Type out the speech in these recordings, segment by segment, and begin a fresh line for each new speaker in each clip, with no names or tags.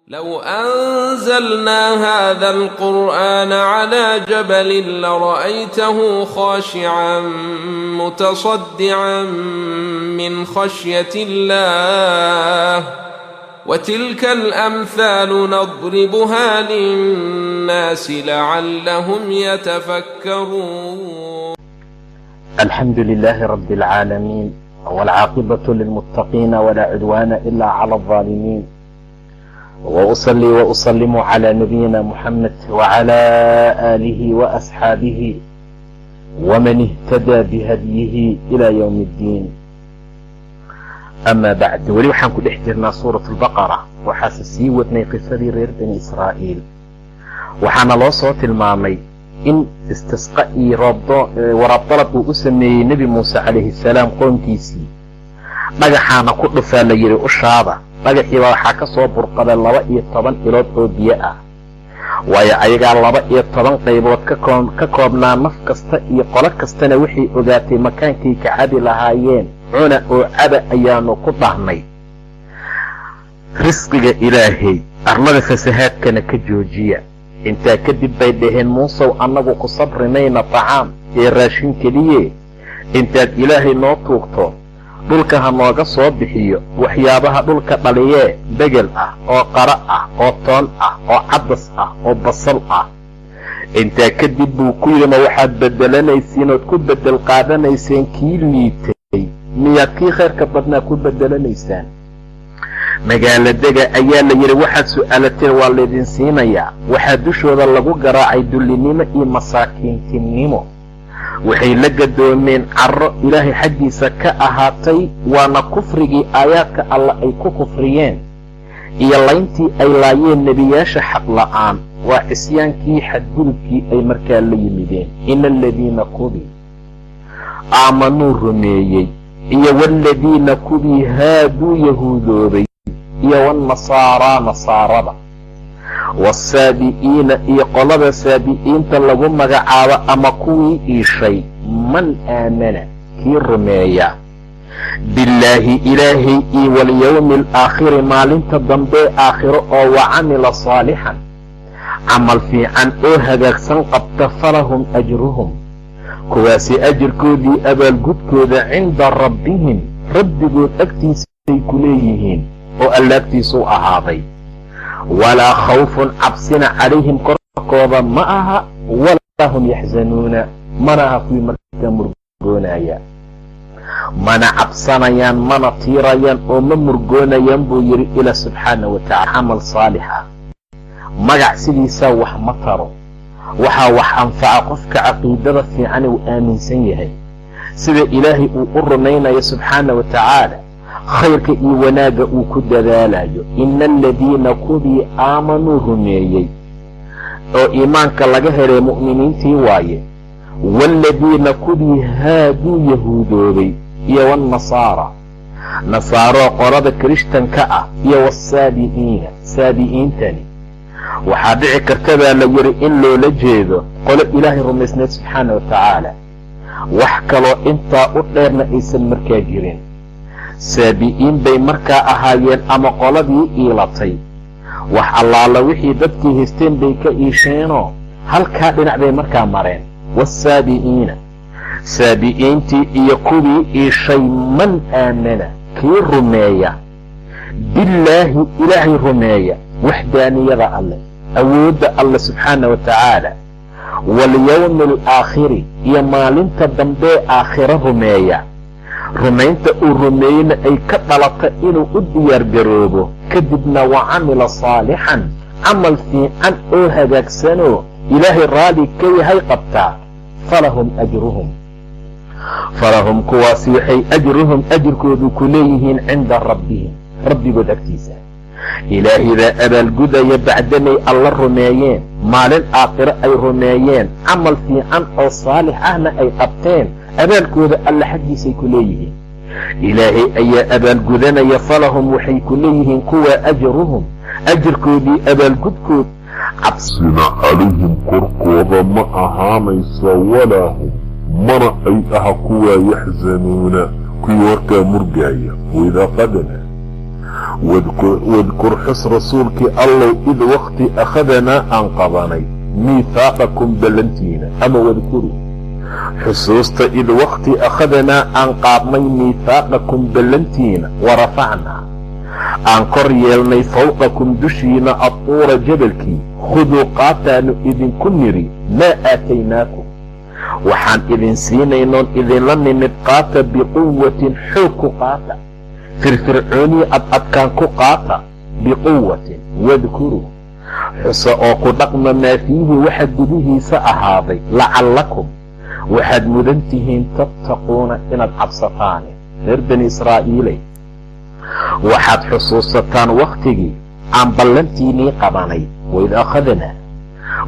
لو أنزلنا هذا القرآن على جبل لرأيته خاشعا متصدعا من خشية الله وتلك الأمثال نضربها للناس لعلهم يتفكرون.
الحمد لله رب العالمين، والعاقبة للمتقين ولا عدوان إلا على الظالمين، وأصلي وأسلم على نبينا محمد وعلى آله وأصحابه ومن اهتدى بهديه إلى يوم الدين. أما بعد، weli waxaan ku dhex jirnaa suuraة البaqرة. waxaase sii wadnay qisadii reer bani Israa'iil. waxaana loo soo tilmaamay in istisqa iyo waraab dalab uu u sameeyey nebi muuse calayhi salaam qoonkiisii. dhagaxaana ku dhufaa la yidhi ushaada. dhagaxiibaa waxaa ka soo burqaday 12 ilood oo biyo ah, waayo ayagaa 12 qaybood ka koobnaa. naf kasta iyo qolo kastana waxay ogaatay makaankay ka cabi lahaayeen. cuna oo caba ayaanu ku dhahnay. risqiga ilaahay, arlada fasahaadkana ka joojiya. intaa kadib bay dhaheen muusow, annagu ku sabrimayna tacaam ee raashin keliye. intaad ilaahay noo tuugto, dhulka ha nooga soo bixiyo waxyaabaha dhulka dhaliyee begel ah oo qara ah oo toon ah oo cadas ah oo basal ah. intaa kadib buu ku yidhi, ma waxaad bedelanaysiin ood ku bedel qaadanayseen kii liitay, miyaad kii khayrka badnaa ku bedelanaysaan? magaaladega ayaa la yidhi, waxaad su'aalateen waa laydin siinayaa. waxaa dushooda lagu garaacay dullinimo iyo masaakiintinimo. waxay la gadoomeen carro ilaahay xaggiisa ka ahaatay, waana kufrigii aayaadka alla ay ku kufriyeen iyo layntii ay laayeen nebiyaasha xaq la'aan. waa cisyaankii xadgudubkii ay markaa la yimideen. ina aladiina kubii aamanuu rumeeyey iyo waaladiina kubii haaduu yahuudoobay iyo wannasaaraa nasaarada, waasaabi'iina iyo qolada saabi'iinta lagu magacaabo ama kuwii iishay, man aamana kii rumeeya billaahi ilaahay iyo walyawmi alaakhiri maalinta dambee aakhiro, oo wa camila saalixan camal fiican oo hagaagsan qabta, falahum ajruhum kuwaasi ajirkoodii abaalgudkooda cinda rabbihim rabbigood agtiisay ku leeyihiin oo allaagtiisuu ahaaday. walaa khawfun cabsina calayhim korkooda ma aha, walaa hum yaxzanuuna mana aha kuwii markaa murgoonaya. mana cabsanayaan, mana tiirayaan oo ma murgoonayaan buu yidhi ilaa subxaana wa tacala. camal saalixa magac sidiisaa wax ma taro. waxaa wax anfaca qofka caqiidada fiican uu aaminsan yahay, sida ilaahay uu u rumaynayo subxaana wa tacaala, khayrka iyo wanaagga uu ku dadaalayo. ina aladiina kubii aamanuu rumeeyey oo iimaanka laga helay mu'miniintii waaye, waaladiina kubii haaduu yahuudoobay iyo waannasaara nasaaroo qolada kirishtanka ah, iyo waasaabi'iina saabi'iintani. waxaa dhici karta baa la yidhi in loola jeedo qolo ilaahay rumaysneed subxaana wa tacaala, wax kaloo intaa u dheerna aysan markaa jirin. saabi'iin bay markaa ahaayeen ama qoladii iilatay. wax allaala wixii dadkii haysteen bay ka iisheenoo halkaa dhinac bay markaa mareen. waasaabi'iina saabi'iintii iyo kuwii iishay, man aamana kii rumeeya billaahi ilaahay rumeeya, waxdaaniyada alle, awoodda alle subxaana wa tacaala, walyawmi alaakhiri iyo maalinta dambee aakhiro rumeeya. rumaynta uu rumeeyeyna ay ka dhalata inuu u diyaargaroobo, kadibna wa camila saalixan camal fiican oo hagaagsanoo ilaahay raali ka yahay qabtaa, falahum ajruhum kuwaasi waxay ajruhum ajirkoodu ku leeyihiin cinda rabbihim rabbigood agtiisa. ilaahay baa abaalgudaya bacdanay alla rumeeyeen, maalin aakhiro ay rumeeyeen, camal fiican oo saalix ahna ay qabteen, abaalkooda alla xaggiisay ku leeyihiin. ilaahay ayaa abaalgudanaya, falahum waxay ku leeyihiin kuwaa ajruhum ajirkoodii abaalgudkood. cabsina calayhim korkooda ma ahaanaysa, walaa hum mana ay aha kuwaa yaxzanuuna kuwii warkaa murgaaya. waidaa qadana wadkur xus rasuulkii allow id wakti akhadanaa aan qabanay miithaaqakum ballantiina, ama wadkuru xusuusta id wakti akhadanaa aan qaadnay miithaaqakum ballantiina, warafacnaa aan kor yeelnay fawqakum dushiina adtuura jabalkii, khuduu qaataanu idinku nidhi maa aataynaakum waxaan idin siinaynoon idinla nimid qaata biquwatin xoog ku qaata, firfircooniyi adadkaan ku qaata, biquwatin wadkuruu xusa oo ku dhaqma maa fiihi waxa gudihiisa ahaaday, lacallakum waxaad mudan tihiin tattaquuna inaad cabsataane. reer bani israa'iiley waxaad xusuusataan wakhtigii aan ballantiinii qabanay, waid akhadanaa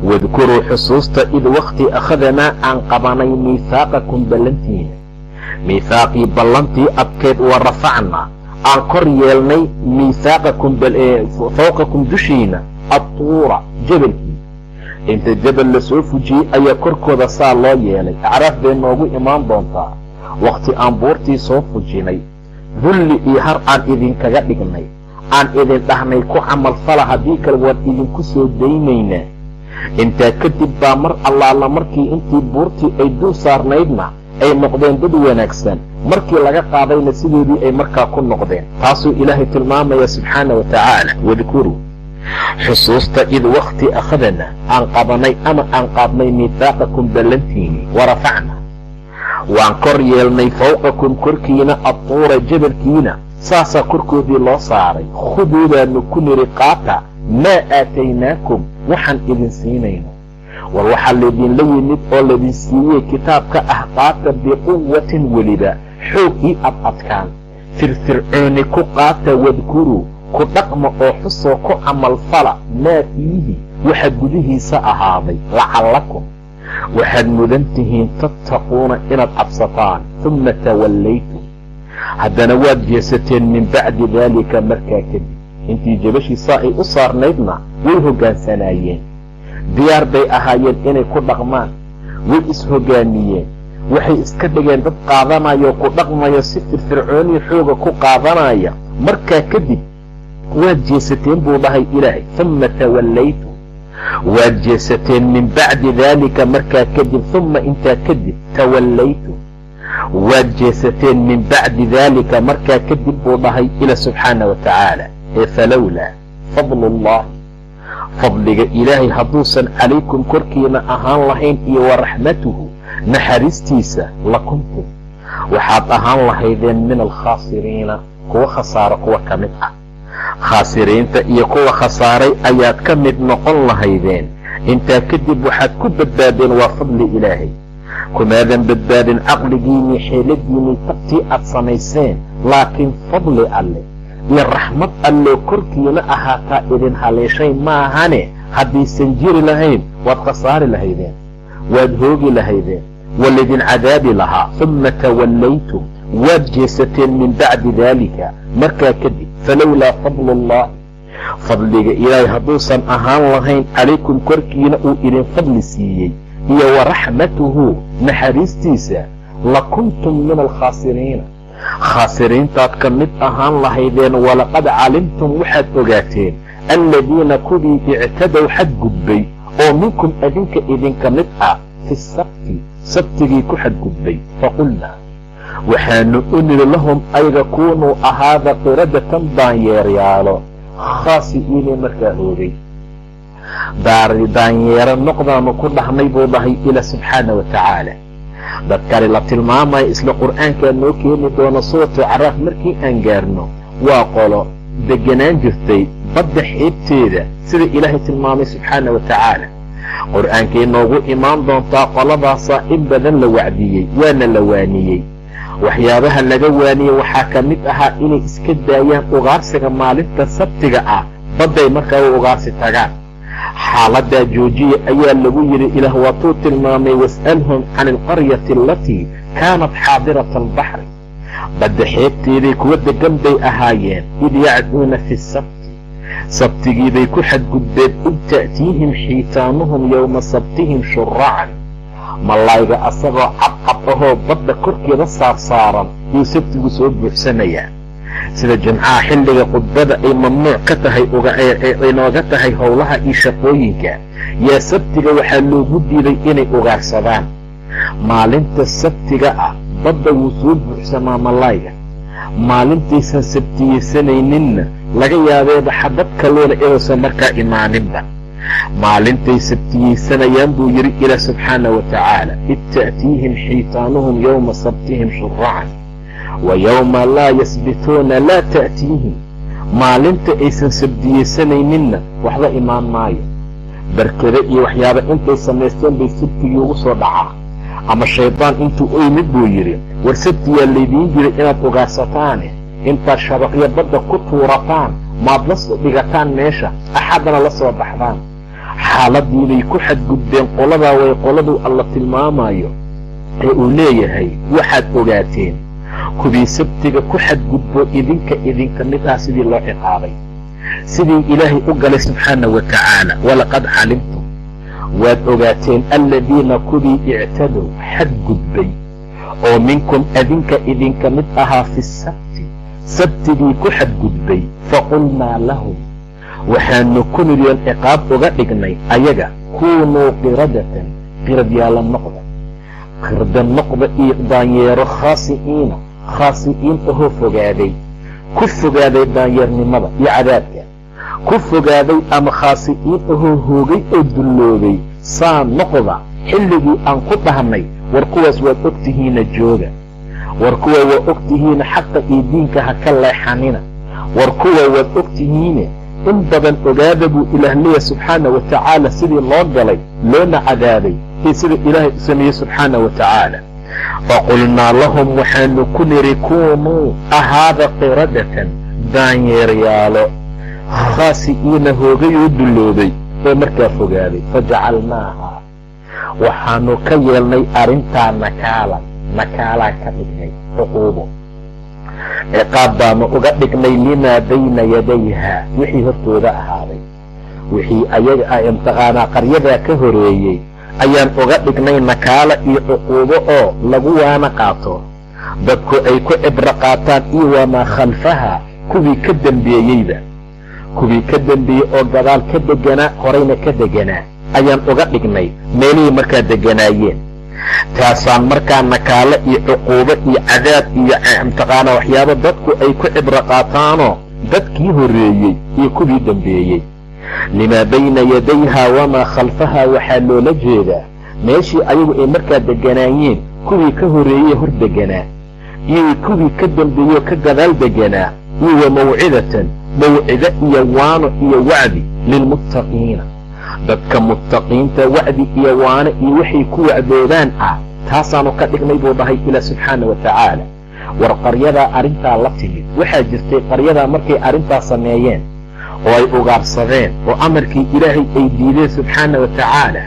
wadkuruu xusuusta id wakhti akhadanaa aan qabanay miithaaqakum ballantiina, miithaaqii ballantii adkeed, wa rafacnaa aan kor yeelnay miithaaqakum fawqakum dushiina adtuura jabalkii. inta jabal la soo fujiyey ayaa korkooda saa loo yeelay. acraaf bay noogu imaan doontaa wakhti aan buurtii soo fujinay, dulli iyo har aan idinkaga dhignay, aan idin dhahnay ku camalfala, haddii kale waan idinku soo daynaynaa. intaa kadib baa mar allaala markii intii buurtii ay dul saarnaydna ay noqdeen dad wanaagsan, markii laga qaadayna sidoodii ay markaa ku noqdeen. taasuu ilaahay tilmaamaya subxaana wa tacaala. wadkuruu xusuusta id wakhti akhadana aan qabanay ama aan qaadnay miithaaqakum ballantiinii, warafacna waan kor yeelnay fawqakum korkiina adtuura jabalkiina, saasaa korkoodii loo saaray. khuduudaanu ku nidhi qaata maa aataynaakum waxaan idin siinayno. war waxaa laydinla yimid oo laydin siiyey kitaabka ah, qaata biquwatin weliba xoog ii adadkaan, firfircooni ku qaata, wadkuruu ku dhaqma oo xusoo ku camalfala maa fiihi waxa gudihiisa ahaaday, lacallakum waxaad mudan tihiin tattaquuna inaad cabsataan. uma tawallaytum haddana waad jeesateen min bacdi daalika markaa kadib. intii jabashiisaa ay u saarnaydna way hoggaansanaayeen, diyaar bay ahaayeen inay ku dhaqmaan, way is-hoggaamiyeen, waxay iska dhigeen dad qaadanayo ku dhaqmayo si firfircooni xooga ku qaadanaya. markaa kadib waad jeesateen buu dhahay ilaahay. uma tawallaytum waad jeesateen min bacdi daalika markaa kadib. uma intaa kadib tawallaytum waad jeesateen min bacdi daalika markaa kadib buu dhahay ila subxaana wa tacaala. ee falowlaa fadlullahi fadliga ilaahay hadduusan calaykum korkiina ahaan lahayn iyo wa raxmatuhu naxariistiisa, lakuntum waxaad ahaan lahaydeen min alkhaasiriina kuwa khasaaro kuwa ka mid ah. khaasiriinta iyo kuwa khasaaray ayaad ka mid noqon lahaydeen. intaa kadib waxaad ku badbaadeen waa fadli ilaahay, kumaadan badbaadin caqligiinnii xeeladiinnii tabtii aad samayseen, laakiin fadli alle iyo raxmad alloo korkiina ahaataa idin haleeshay maahane. haddaysan jiri lahayn waad khasaari lahaydeen, waad hoogi lahaydeen, waa laydin cadaabi lahaa. uma tawallaytum waad jeesateen min bacdi daalika markaa kadib. falowlaa fadlullahi fadliga ilaahay hadduusan ahaan lahayn calaykum korkiina uu idin fadli siiyey, iyo wa raxmatuhu naxariistiisa, lakuntum min alkhaasiriina khaasiriintaad ka mid ahaan lahaydeen. walaqad calimtum waxaad ogaateen alladiina kuwii ictadow xadgudbay oo minkum adinka idinka mid ah fi sabti sabtigii ku xadgudbay. faqulnaa waxaanu u nidhi lahum ayaga kuunuu ahaada qiradatan daanyeeryaalo, khaasi'iinay markaa hoogay. daanyeero noqdaanu ku dhahnay buu dhahay ila subxaana wa tacaala. dad kale la tilmaamaya isla qur'aankaa noo keeni doona suuratu acraaf markii aan gaarno. waa qolo deganaan jirtay badda xeebteeda sida ilaahay tilmaamay subxaana wa tacaala. qur'aankay noogu imaan doontaa qoladaasaa in badan la wacdiyey waana la waaniyey. waxyaabaha laga waaniyey waxaa ka mid ahaa inay iska daayaan ugaarsiga maalinta sabtiga ah, badday markaa u ugaarsi tagaan. xaaladaa joojiya ayaa lagu yidhi. ilaah waatuu tilmaamay was'alhum can alqaryati alatii kaanat xaadirata albaxri, badda xeebteeday kuwa degan bay ahaayeen. id yacduuna fi sabti sabtigiibay ku xadgudbeen. id ta'tiihim xiitaanuhum yowma sabtihim shuracan, malayga asagoo cadcad ahoo badda korkeeda saarsaaran yuu sabtigu soo buuxsanayaa. sida jimcaha xilliga khudbada ay mamnuuc ka tahay ay nooga tahay howlaha iyo shaqooyinka, yaa sabtiga waxaa loogu diiday inay ugaarsadaan. maalinta sabtiga ah badda wuu soo buuxsamaa malayga. maalintaysan sabtiyeysanayninna laga yaabeeba xabad kalluuna inuusan markaa imaaninba. maalintay sabtiyeysanayaan buu yidhi ilaah subxaana wa tacaala, id ta'tiihim xiitaanuhum yowma sabtihim shuracan wa yowma laa yasbituuna laa ta'tiihim. maalinta aysan sabtiyeysanayninna waxba imaan maayo. barkado iyo waxyaaba intay samaysteen bay sabtigii ugu soo dhacaa. ama shaydaan intuu u yimid buu yidhi, war sabtiyaa laydiin jiray inaad ugaarsataane, intaad shabaqyo badda ku tuurataan maad la soo dhigataan meesha, axadana la soo baxdaan. xaaladiibay ku xadgudbeen. qoladaa way qoladuu alla tilmaamayo ee uu leeyahay, waxaad ogaateen kuwii sabtiga ku xadgudbo idinka mid ah sidii loo ciqaabay, sidii ilaahay u galay subxaana wa tacaala. walaqad calimtum, waad ogaateen alladiina kuwii ictadow xadgudbay oo minkum idinka mid ahaa fi sabti, sabtigii ku xadgudbay. faqulnaa lahum, waxaanu ku nidyoon ciqaab uga dhignay ayaga, kuunuu qiradatan, qiradyaala noqda, qirda noqda iyo daanyeero, khaasi'iin ahoo fogaaday, ku fogaaday daanyeernimada iyo cadaabka, ku fogaaday ama khaasi'iin ahoo hoogay oo dulloobay. saa noqda xilligii aan ku dhahnay, war kuwaas waad ogtihiina jooga, war kuwa waa ogtihiina xaqa iyo diinka ha ka leexanina, war kuwa waad ogtihiine in badan ogaada buu ilaah leeyahay subxaana wa tacaala sidii loo galay loona cadaabay iyo sida ilaahay u sameeyey subxaana wa tacaala. faqulnaa lahum, waxaanu ku niri, kuunuu ahaada qiradatan, daanyeeryaalo, khaasi'iina hoogay oo dulloobay oo markaa fogaaday. fajacalnaaha, waxaanu ka yeelnay arrintaa nakaalaan ka dhignay, cuquubo, ciqaab baanu uga dhignay limaa bayna yadayha, wixii hortooda ahaaday, wixii ayaga imtiqaanaa qaryadaa ka horeeyey ayaan uga dhignay nakaala iyo cuquubo oo lagu waana qaato, dadku ay ku cibro qaataan. iyo wamaa khalfaha, kuwii ka dembeeyeyba, kuwii ka dembeeyey oo gadaal ka deganaa horayna ka deganaa ayaan uga dhignay meelihii markaa deganaayeen. taasaan markaa nakaalo iyo cuquubo iyo cadaab iyo imtiqaana waxyaabo dadku ay ku cibro qaataanoo dadkii horreeyey iyo kuwii dembeeyey. limaa bayna yadayha wamaa khalfaha, waxaa loola jeedaa meeshii ayagu ay markaa deganaayeen, kuwii ka horreeyey hor deganaa iyo kuwii ka dembeeyey ka gadaal deganaa. iyo wa mawcidatan, mawcido iyo waano iyo wacdi lilmuttaqiina, dadka muttaqiinta wacdi iyo waano iyo waxay ku wacdoodaan ah, taasaanu ka dhignay buu dhahay ilaah subxaana wa tacaala. war qaryadaa arrintaa la timid, waxaa jirtay qaryadaa markay arrintaa sameeyeen oo ay ugaarsadeen oo amarkii ilaahay ay diideen subxaana wa tacaala,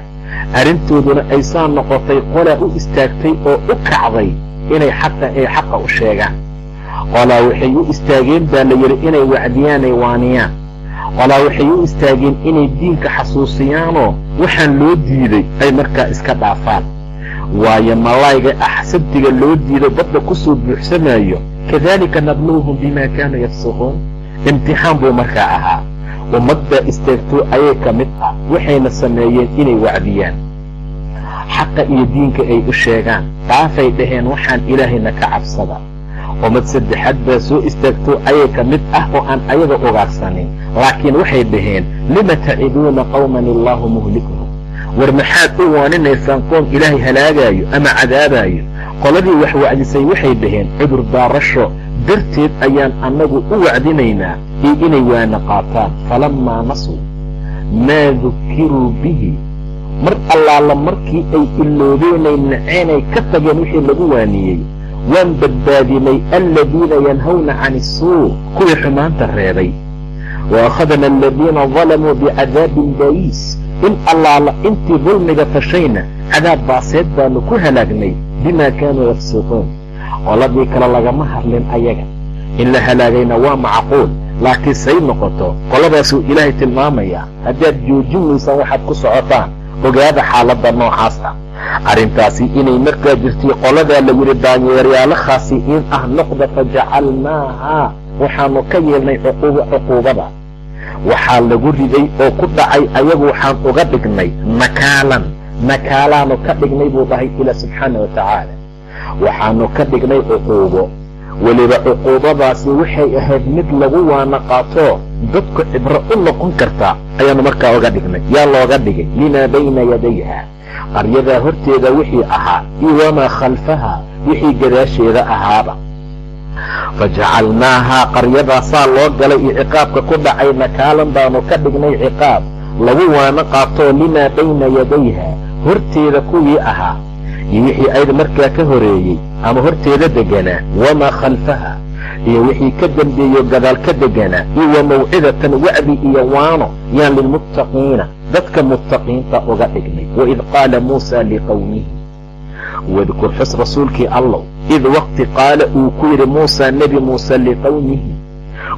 arrintooduna ay saa noqotay qolaa u istaagtay oo u kacday inay xaqa u sheegaan. qolaa waxay u istaageen baa la yidhi inay wacdiyaan ay waaniyaan. qolaa waxay u istaageen inay diinka xasuusiyaanoo waxaan loo diiday ay markaa iska dhaafaan. waayo malayga sabtiga loo diiday badda ku soo buuxsamayo, kadaalika nabluuhum bimaa kaanuu yafsiquun. imtixaan buu markaa ahaa. ummadbaa istaagtoo ayay ka mid ah, waxayna sameeyeen inay wacdiyaan, xaqa iyo diinka ay u sheegaan. taafay dhaheen waxaan ilaahayna ka cabsada. ummad saddexaad baa soo istaagtoo ayay ka mid ah oo aan ayaga ugaarsanin, laakiin waxay dhaheen, lima taciduuna qawman illaahu muhlikuhum, war maxaad u waaninaysaan qoom ilaahay halaagaayo ama cadaabaayo. qoladii wax wacdisay waxay dhaheen, cudur daarasho darteed ayaan annagu u wacdinaynaa iyo inay waana qaataan. falammaa nasuu maa dukiruu bihi, mar allaala markii ay iloobeenay naceenay ka tageen wixii lagu waaniyey, waan badbaadinay aladiina yanhawna can isuu, kuwii xumaanta reebay. wa akhadna aladiina dalamuu bicadaabin bayiis, in allaala intii dulmiga fashayna cadaab baaseed baanu ku halaagnay, bimaa kaanuu yafsiquun. qoladii kale lagama hadlin ayaga, in la halaagayna waa macquul, laakiin say noqoto qoladaasuu ilaahay tilmaamayaa. haddaad joojin waysaan waxaad ku socotaan, ogaada xaaladda noocaas ah. arrintaasi inay markaa jirtay qoladaa la yidhi daanyeeryaalo khaasi'iin ah noqda. fajacalnaaha, waxaanu ka yeelnay cuquubada waxaa lagu riday oo ku dhacay ayagu waxaan uga dhignay nakaalaanu ka dhignay buu dhahay ilaa subxaana wa tacaala. waxaanu ka dhignay cuquubo, weliba cuquubadaasi waxay ahayd mid lagu waana qaatoo dadku cibro u noqon kartaa ayaanu markaa uga dhignay. yaa looga dhigay? limaa bayna yadayha, qaryadaa horteeda wixii ahaa iyo wamaa khalfaha, wixii gadaasheeda ahaaba. fajacalnaahaa qaryadaasaa loo galay iyo ciqaabka ku dhacay nakaalan baanu ka dhignay ciqaab lagu waana qaatoo limaa bayna yadayha, horteeda kuwii ahaa iyo wixii ayda markaa ka horeeyey ama horteeda deganaa, wamaa khalfaha iyo wixii ka dambeeyo gadaal ka deganaa, iyo wa mawcidatan wacdi iyo waano yaan lilmuttaqiina dadka muttaqiinta uga dhignay. waid qaala muusaa liqowmihi, wadkur xus rasuulkii allow id waqti qaala uu ku yidhi muusaa nebi muuse liqowmihi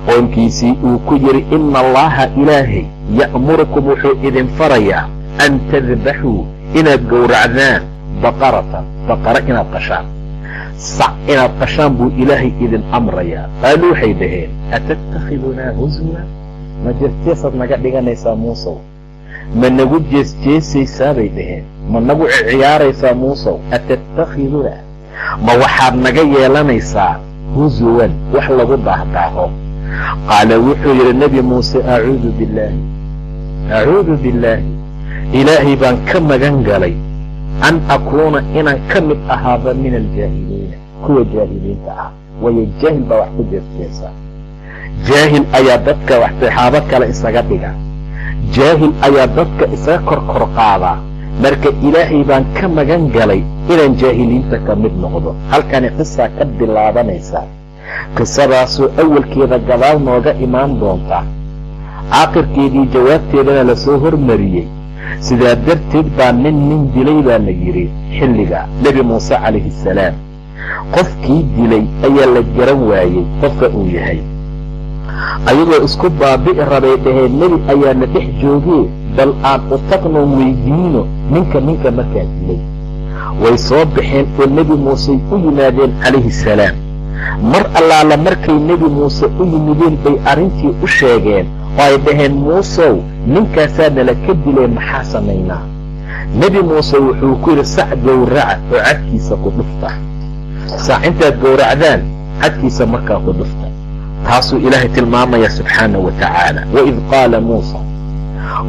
qoomkiisii uu ku yidhi ina allaha ilaahay ya'murukum wuxuu idin farayaa an tadbaxuu inaad gowracdaan baqara inaad qashaan, sac inaad qashaan buu ilaahay idin amrayaa. qaaluu waxay dhaheen atattakhidunaa huswa, ma jeesjeesaad naga dhiganaysaa muusow? ma nagu jeesjeesaysaa bay dhaheen, ma nagu ciyaaraysaa muusow? atattakhidunaa, ma waxaad naga yeelanaysaa huswan, wax lagu daahdaaho? qaala wuxuu yidhi nebi muuse acuudu billaahi ilaahay baan ka magan galay an akuuna inaan ka mid ahaada min aljaahiliina, kuwa jaahiliinta ah. waayo jaahil baa wax ku jeesjeesa, jaahil ayaa dadka wax saxaabo kale isaga dhiga, jaahil ayaa dadka isaga korkor qaadaa. marka ilaahay baan ka magan galay inaan jaahiliinta ka mid noqdo. halkani qisaa ka bilaabanaysaa, qisadaasoo awalkeeda gadaal nooga imaan doonta, aakhirkeedii jawaabteedana lasoo hormariyey. sidaa darteed baa nin dilay baa la yidhi xilliga nebi muuse calayhi salaam. qofkii dilay ayaa la garan waayey qofka uu yahay. ayagoo isku baabi'i rabay dhaheen nebi ayaana dhex joogee bal aan u tagnoon weydiino ninka markaa dilay. way soo baxeen oo nebi muusey u yimaadeen calayhi salaam. mar allaala markay nebi muuse u yimideen bay arrintii u sheegeen oo ay dhaheen muusow ninkaasaa nala ka dileen, maxaa samaynaa? nebi muuse wuxuu ku yidhi sac gowraca oo cadkiisa ku dhufta. sac intaad gowracdaan cadkiisa markaa ku dhufta. taasuu ilaahay tilmaamaya subxaana wa tacaala. waid qaala muusa,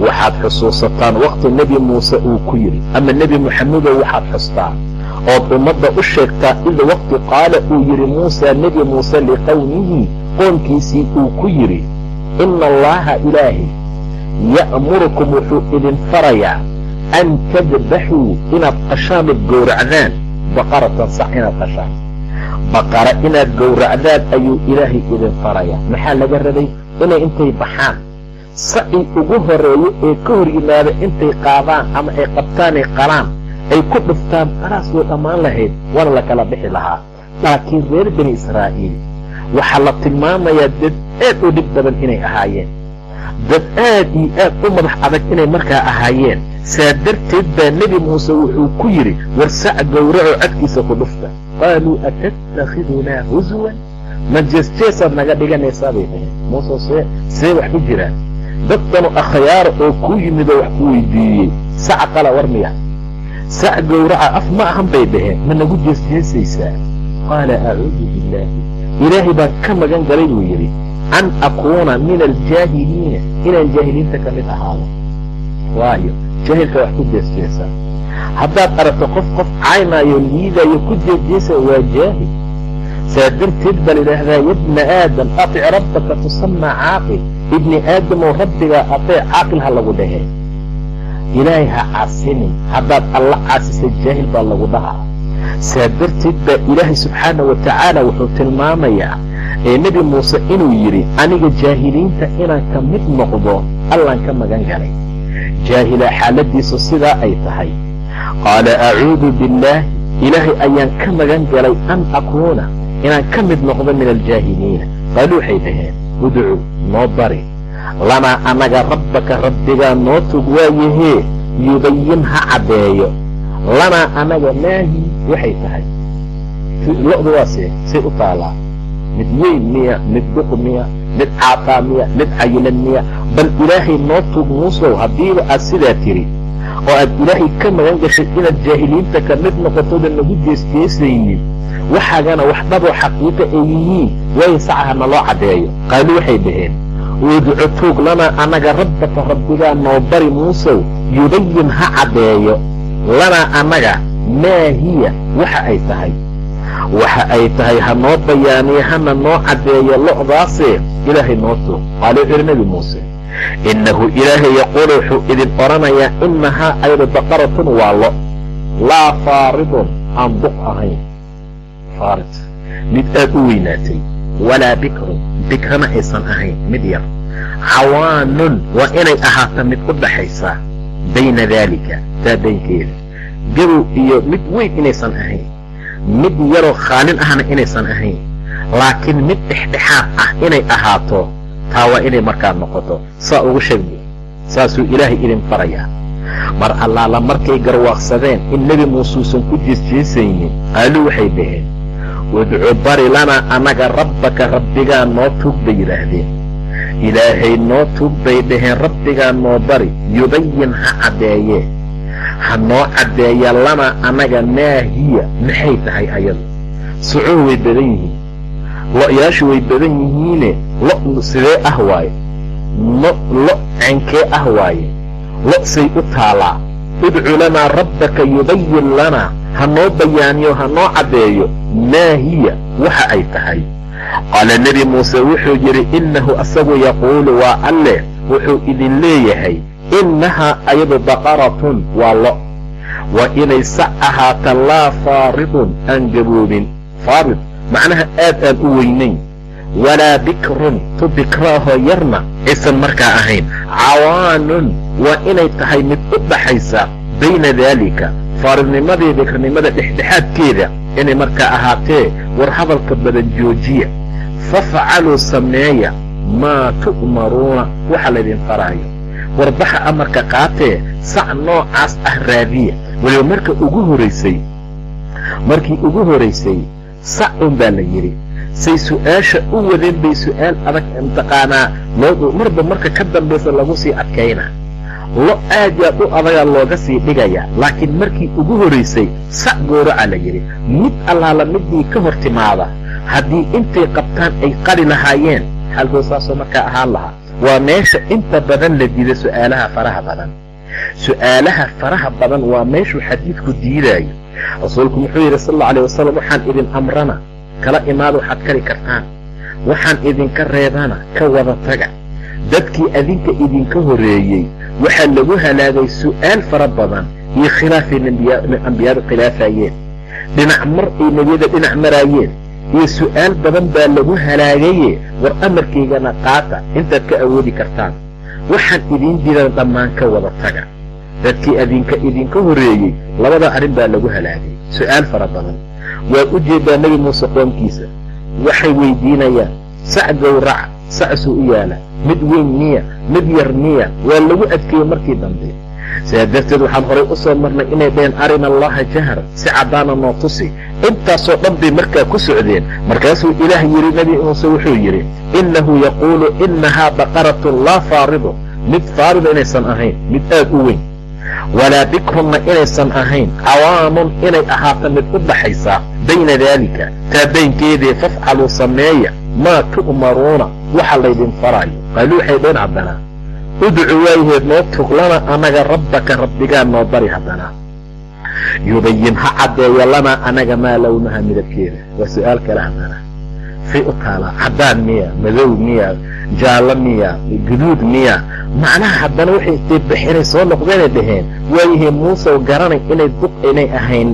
waxaad xusuusataan waqti nebi muuse uu ku yidhi, ama nebi moxamedow waxaad xustaan ood ummadda u sheegtaa id waqti qaala uu yidhi muusaa nebi muuse liqowmihi qoomkiisii uu ku yidhi ina allaha ilaahay ya'murukum wuxuu idin farayaa an tadbaxuu inaad qashaan ood gowracdaan baqaratan, sac inaad qashaan. baqara inaad gowracdaan ayuu ilaahay idin farayaa. maxaa laga rabay? inay intay baxaan sacii ugu horeeyo ee ka hor yimaada intay qaadaan ama ay qabtaanay qalaan ay ku dhuftaan, qaraas way dhammaan lahayd, waana la kala bixi lahaa. laakiin reer bani israa'iil waxaa la tilmaamayaa dad aad u dhib badan inay ahaayeen, dad aad iyo aad u madax adag inay markaa ahaayeen. saa darteed baa nebi muuse wuxuu ku yidhi war sac gowracoo cadkiisa ku dhufta. qaaluu atattakhidunaa huswan, ma jeesjeesaad naga dhiganaysaa bay dhaheen. muuse see wax ku jiraan? dadkanu akhyaara oo kuu yimid oo wax ku weydiiyey sac qala war miya? sac gowraca af ma ahan bay dhaheen, ma nagu jeesjeesaysaa? qaala acuudu billaahi ilaahay baan ka magan galay buu yidhi an akuuna min aljaahiliina, inaan jaahiliinta ka mid ahaado. waayo jaahilka wax ku jeesjeesa. haddaad aragto qof caynaayo liidaayo ku jeesjeesa waa jaahil. saa darteed baa layidhaahdaa yabna aadam atic rabbaka tusamaa caaqil, ibni aadamow rabbigaa ateec caaqil ha lagu dhahee. ilaahay ha caasinin, haddaad alla caasisa jaahil baa lagu dhahaa. saa darteed baa ilaahay subxaana wa tacaala wuxuu tilmaamayaa nebi muuse inuu yidhi aniga jaahiliinta inaan ka mid noqdo allaan ka magan galay. jaahilaa xaaladiisu sidaa ay tahay. qaala acuudu billaahi ilaahay ayaan ka magan galay an akuuna inaan ka mid noqdo min aljaahiliina. qaaluu waxay dhaheen udcu noo bari lanaa annaga rabbaka rabbigaa noo tug waayahee yubayin ha caddeeyo lanaa annaga maahi waxay tahay. lo'du waa say u taalaa mid weyn miya, mid duq miya, mid caataa miya, mid cayilan miya, bal ilaahay noo tuug muusow haddiiba aad sidaa tiri oo aad ilaahay ka magan gashay inaad jaahiliinta ka mid noqotooda nagu jeesjeesaynin waxaagana wax dhaboo xaqiiqa ay yihiin waayo sacaha naloo caddeeyo. qaaluu waxay dhaheen udcu tuug lanaa annaga rabbaka rabbigaa noo bari muusow yubayin ha caddeeyo lanaa annaga maa hiya waxa ay tahay ha noo bayaaniye hana noo caddeeyo lo'daasee ilaahay noo tuug. qaala wuxuu yidhi nebi muuse innahu ilaahay yaquulu wuxuu idin odhanayaa innahaa aydu baqaratun waa lo laa faaridun aan duq ahayn, faarid mid aad u weynaatay, walaa bikrun bikrana aysan ahayn mid yar, cawaanun waa inay ahaata mid u dhaxaysaa bayna daalika taa baynkeeda, gabow iyo mid weyn inaysan ahayn, mid yaroo khaalin ahna inaysan ahayn, laakiin mid dhexdhexaad ah inay ahaato taa waa inay markaa noqoto. saa ugu sheegay saasuu ilaahay idin farayaa. mar allaala markay garwaaqsadeen in nebi muusuusan ku jeesjeesaynin qaaluu waxay dhaheen udcu bari lanaa annaga rabbaka rabbigaa noo tuug bay yidhaahdeen. ilaahay noo tuug bay dhaheen rabbigaa noo bari yubayin ha caddeeye ha noo caddeeya lanaa annaga maa hiya maxay tahay ayadu. sucuhu way badan yihiin, lo'yaashu way badan yihiine lo' sidee ah waaye, lo' cenkee ah waaye, lo' say u taalaa. udcu lanaa rabbaka yubayin lanaa ha noo bayaaniyo ha noo caddeeyo maa hiya waxa ay tahay. qaala nebi muuse wuxuu yidhi innahu asagu yaquulu waa alleh wuxuu idin leeyahay innahaa ayadu baqaratun waa lo' waa inay sac ahaata laa faaridun aan gaboobin, faarid macnaha aad aan u weynayn, walaa bikrun tu bikraahoo yarna aysan markaa ahayn, cawaanun waa inay tahay mid u dhaxaysa bayna daalika faaridnimadii bikrinimada dhexdhexaadkeeda inay markaa ahaatee. war hadalka badan joojiya, fafcaluu sameeya maa tu'maruuna waxa laydin faraayo. warbaxa amarka qaatee sac noocaas ah raadiya. waliba markii ugu horaysay sac un baa la yidhi, say su'aasha u wadeen bay su'aal adag imtiqaanaa marba marka ka dambaysa lagu sii adkaynaa. lo aad yaad u adagaa looga sii dhigayaa, laakiin markii ugu horaysay sac gowraca la yidhi. mid allaala midii ka hor timaada haddii intay qabtaan ay qali lahaayeen xaalkoo saasoo markaa ahaan lahaa. waa meesha inta badan la diida su'aalaha faraha badan waa meeshuu xadiidku diidaayo. rasuulku muxuu yidhi sal alla alayh wasalam waxaan idin amrana kala imaada waxaad kari kartaan, waxaan idinka reebana ka wada taga. dadkii adinka idinka horeeyey waxaa lagu halaagay su'aal fara badan iyo khilaafay ambiyadu khilaafayeen, dhinac mar ay nebiyada dhinac maraayeen iyo su'aal badan baa lagu halaagaye. war amarkaygana qaata intaad ka awoodi kartaan, waxaan idiin diidan dhammaan ka wada taga. dadkii idinka horeeyey labada arrin baa lagu halaagay, su'aal fara badan. waa u jeedaa nebi muuse qoomkiisa waxay weydiinayaan sac gowraca, sacsuu u yaala, mid weyn miya, mid yar miya, waa lagu adkeeyey markii dambe. sidaa darteed waxaan horay u soo marnay inay dhaheen arina allaha jahra, si caddaana noo tusi. intaasoo dhan bay markaa ku socdeen. markaasuu ilaah yidhi nebi muuse wuxuu yidhi innahu yaquulu innahaa baqaratun laa faaridun mid faarida inaysan ahayn mid aad u weyn, walaa bikrunna inaysan ahayn, cawaanun inay ahaato mid u dhaxaysa bayna daalika taa baynkeedee. fafcaluu sameeya maa tu'maruuna waxa laydin faraayo. qaaluu waxay dheen haddana udcu waayaheed noo tug lana annaga rabbaka rabbigaa noo bari haddana yubayin ha caddeeya lanaa annaga maa lownaha midabkeeda. waa su'aal kale haddana say u taalaa, caddaan miya, madow miya, jaallo miya, guduud miya. macnaha haddana waxay istibixinay soo noqdeenay dhaheen waayahee muusew garanay inay duq inay ahayn,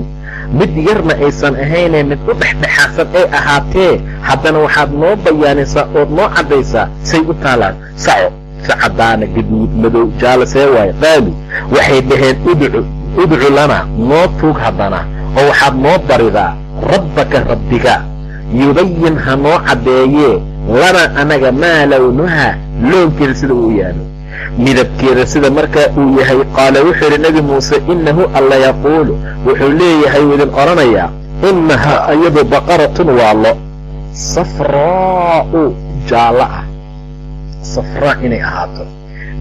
mid yarna aysan ahaynee mid u dhexdhexaadsan ay ahaatee. haddana waxaad noo bayaanisaa ood noo caddaysaa say u taalaan. saco si caddaana, guduud, madow, jaallo see waaye. qaaluu waxay dhaheen udcu lanaa noo tuug haddana oo waxaad noo baridaa rabbaka rabbiga yubayin ha noo caddeeyee lanaa anaga maa lownuhaa loonkeeda sida uu yaalo, midabkeeda sida markaa uu yahay. qaala wuxuu yidhi nebi muuse innahu alla yaquulu wuxuu leeyahay uu idin odhanayaa innahaa ayadu baqaratun waa lo safraa'u jaallo ah, safraa inay ahaato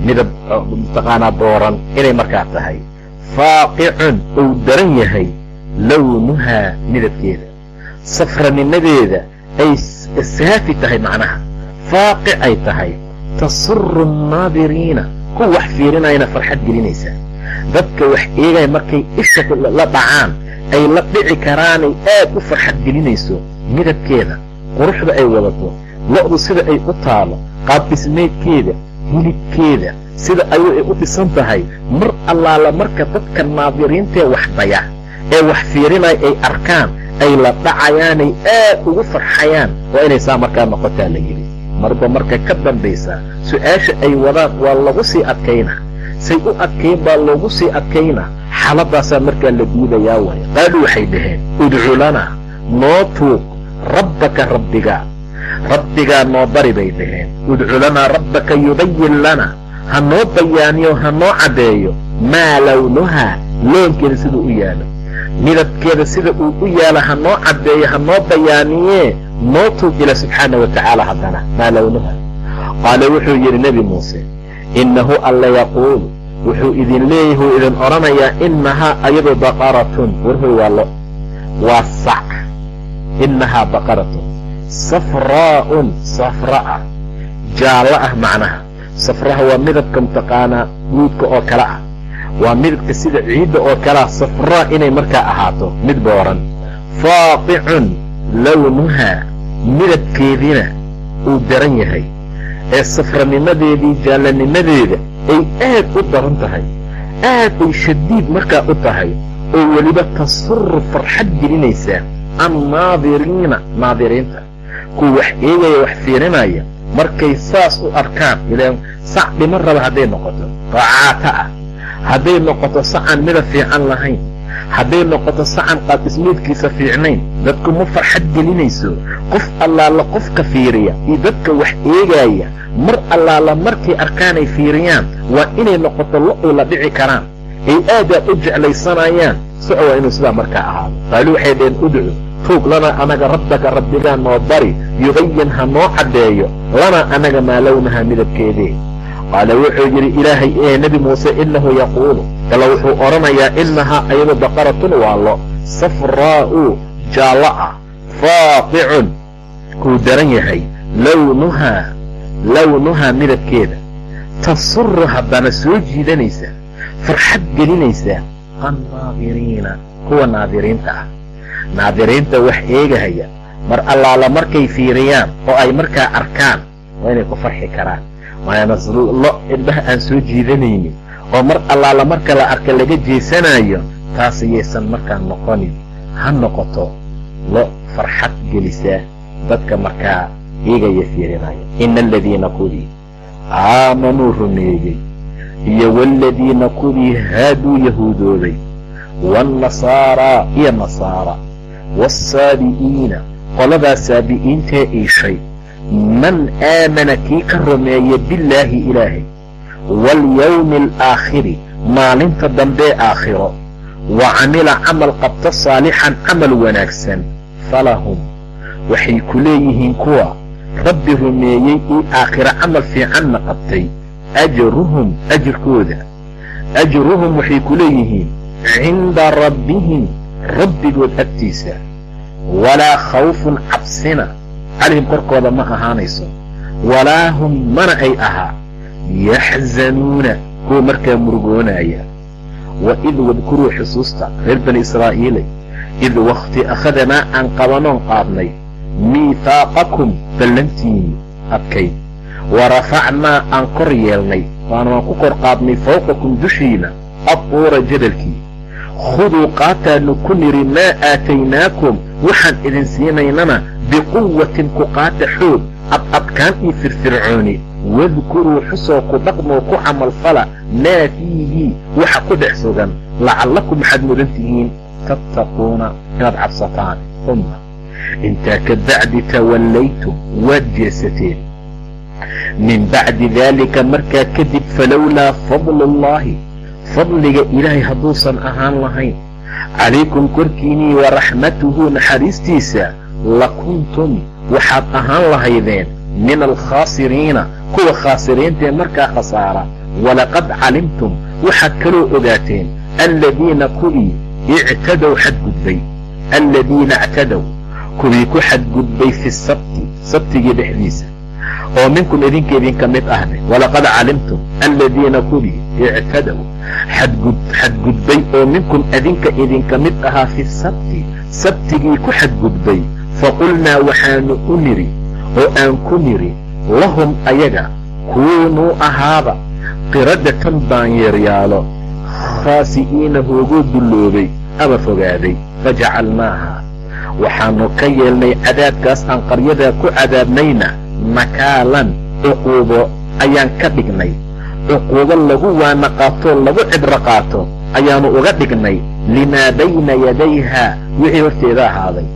midab mataqaanaa dooran inay markaa tahay, faaqicun uu daran yahay lownuhaa midabkeeda, safranimadeeda ay saafi tahay, macnaha faaqic ay tahay, tasuru nnaadiriina kuwa wax fiirinayana farxad gelinaysa. dadka wax eegaya markay isha la dhacaan ay la dhici karaanay aad u farxad gelinayso midabkeeda, quruxda ay wadato, lo'du sida ay u taalo, qaab dhismeedkeeda, hilibkeeda sida ayuu ay u dhisan tahay. mar allaala marka dadka naadiriintee wax daya ee wax fiirinaya ay arkaan ay la dhacayaanay aad ugu farxayaan. waa inay saa markaa noqotaa la yidhi. marba marka ka dambaysa su-aasha ay wadaan waa lagu sii adkaynaa, say u adkayn baa loogu sii adkaynaa. xaaladaasaa markaa la diidayaa waaya. qaaluu waxay dhaheen udcu lanaa noo tuug rabbaka rabbigaa noo bari bay dhaheen. udcu lanaa rabbaka yubayin lana ha noo bayaaniyo ha noo caddeeyo maa lownuhaa loonkeeda siduu u yaalo, midabkeeda sida uu u yaalo ha noo caddeeyo ha noo bayaaniyee noo tuug ila subxaana wa tacaala. haddana maa lownuhaa qaala wuxuu yidhi nebi muuse innahu alla yaquulu wuxuu idin leeyahay wuu idin odhanayaa innahaa ayadu baqaratun warhoy waa lo, waa sac. innahaa baqaratun safraa'un safra'a jaallo ah, macnaha safraha waa midabka mataqaanaa guudka oo kale ah, waa midabka sida ciidda oo kalea safraa inay markaa ahaato mid booran. faaqicun lownuhaa midabkeediina uu daran yahay ee safranimadeedii jaallanimadeeda ay aad u daran tahay, aad ay shadiid markaa u tahay, oo weliba tasuru farxad gelinaysaa annaadiriina naadiriinta kuwa wax eegaya wax fiirinaya markay saas u arkaan. ilaan sac dhima raba hadday noqoto raacaata ah, hadday noqoto sacan midab fiican lahayn, hadday noqoto sacan qaab ismiidkiisa fiicnayn, dadku ma farxad gelinayso. qof allaala qofka fiiriya iyo dadka wax eegaya mar allaala markay arkaanay fiiriyaan waa inay noqoto lo ay la dhici karaan, ay aadaad u jeclaysanayaan. soco waa inuu sidaa markaa ahaado. qaaluu waxay dhaheen udcu tuug lanaa anaga rabbaka rabbigaa noo bari yubayin ha noo caddeeyo lanaa anaga maa lownahaa midabkeedee. qaala wuxuu yidhi ilaahay ee nebi muuse innahu yaquulu alla wuxuu odhanayaa innahaa ayadu baqaratun waa lo, safraa'u jaallo ah, faaqicun kuu daran yahay lownuhaa midabkeeda, tasuru haddana soo jiidanaysa farxad gelinaysa annaadiriina kuwa naadiriinta ah. naadiriinta wax eegahaya mar allaala markay fiiriyaan oo ay markaa arkaan waa inay ku farxi karaan. waana lo indhaha aan soo jiidanaynin oo mar allaala marka la arka laga jeesanayo, taas ayaysan markaa noqonin. ha noqoto lo farxad gelisaa dadka markaa eegaya fiirinaya. ina aladiina kuwii aamanuu rumeeyey iyo waaladiina kuwii haaduu yahuudoobay, waannasaaraa iyo nasaara, waasaabi'iina qoladaa saabi'iintee iishay, man aamana kii ka rumeeya billaahi ilaahay, walyawmi alaakhiri maalinta dambee aakhiro, wa camila camal qabta saalixan camal wanaagsan, falahum waxay ku leeyihiin kuwa rabbi rumeeyey ii aakhiro camal fiicanna qabtay, ajruhum ajirkooda, ajruhum waxay ku leeyihiin cinda rabbihim rabbigood agtiisa, walaa khawfun cabsina calayhim korkooda ma ahaanayso, walaa hum mana ay ahaa yaxzanuuna kuwa markaa murugoonaya. wa id wadkuruu xusuusta reer bani israa'iilay id wakhti akhadanaa aan qabanoon qaadnay miihaaqakum ballantiinni adkayd, wa rafacnaa aan kor yeelnay waana waan ku kor qaadnay fawqakum dushiina adtuura jabalkii, khuduu qaataanu ku nidhi maa aataynaakum waxaan idin siinaynana biquwatin ku qaata xoog adadkaan iyo firfircooni, wadkuruu xusoo ku dhaqmoo ku camalfala maa fiihi waxa ku dhex sugan, lacallakum waxaad mudan tihiin tattaquuna inaad cabsataan. uma intaa ka bacdi tawallaytum waad jeesateen, min bacdi daalika markaa kadib falowlaa fadlullaahi fadliga ilaahay hadduusan ahaan lahayn calaykum korkiinnii wa raxmatuhu naxariistiisa lakuntum waxaad ahaan lahaydeen min alkhaasiriina kuwa khaasiriintaee markaa khasaara. walaqad calimtum waxaad kaloo ogaateen aladiina kuwii ictadow xadgudbay aladiina ictadow kuwii ku xadgudbay fi sabti sabtigii dhexdiisa oo minkum idinka idinka mid ahne. walaqad calimtum aladiina kuwii ictadow xadgudbay oo minkum idinka idinka mid ahaa fi sabti sabtigii ku xadgudbay. faqulnaa waxaanu u nidhi oo aan ku nidhi lahum ayaga kuunuu ahaaba qiradatan baanyeeryaalo khaasi'iina hoogoo dulloobay ama fogaaday. fajacalnaaha waxaanu ka yeelnay cadaabkaas aan qaryadaa ku cadaabnayna nakaalan cuquubo ayaan ka dhignay. cuquubo lagu waana qaatoo lagu cibro qaato ayaannu uga dhignay limaa bayna yadayhaa wixii horteeda ahaaday.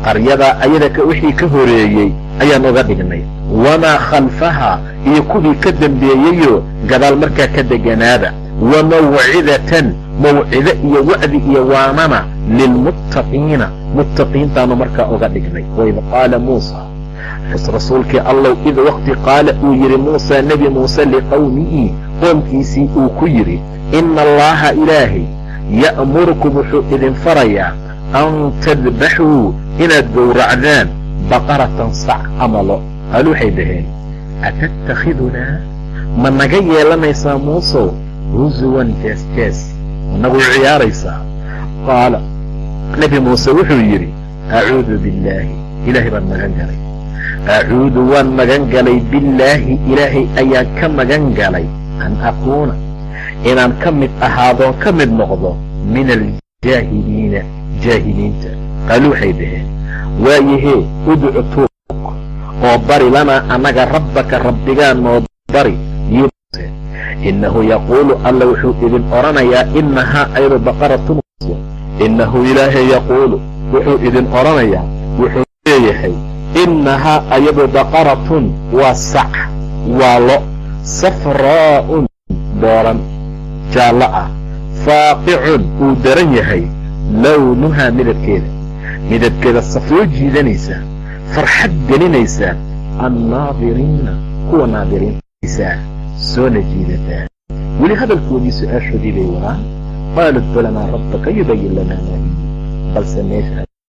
qaryadaa ayada wixii ka horeeyey ayaan uga dhignay. wamaa khalfahaa iyo kuwii ka dembeeyeyoo gadaal markaa ka deganaaba. wa mawcidatan mawcido iyo wacdi iyo waanana lilmuttaqiina muttaqiintaanu markaa uga dhignay. waid qaala muusa rasuulkii allow id waqti qaala uu yidhi muusaa nebi muuse liqowmihi qoomkiisii uu ku yidhi ina allaaha ilaahay ya'murukum wuxuu idin farayaa an tadbaxuu inaad gowracdaan baqaratan sac ama lo. qaalu waxay dhaheen atattakhidunaa ma naga yeelanaysaa muusow husuwan jees managu ciyaaraysaa. qaala nebi muuse wuxuu yidhi acuudu billaahi ilaahay baan magan galay. acuudu waan magan galay billaahi ilaahay ayaan ka magan galay an akuuna inaan ka mid ahaadoon ka mid noqdo min aljaahiliina jaahiliinta. qaalu waxay dhaheen waayahee udcu tuug oo bari lanaa annaga rabbaka rabbigaa noo bari. innahu yaquulu alla wuxuu idin odhanayaa innahaa ayadu baqaratun. innahu ilaahay yaquulu wuxuu idin odhanayaa wuxuu leeyahay innahaa ayadu baqaratun waa sac waa lo safraa'un booran jaallo ah faaqicun uu daran yahay lownuhaa midabkeeda safoo jiidanaysaa farxad gelinaysaa annaadiriina kuwa naadiriintiisaa soona jiidataa. weli hadalkoodii su-aashoodii bay wadaan. qaaluu udcu lanaa rabbaka yubayin lanaa maa hiya balse meesha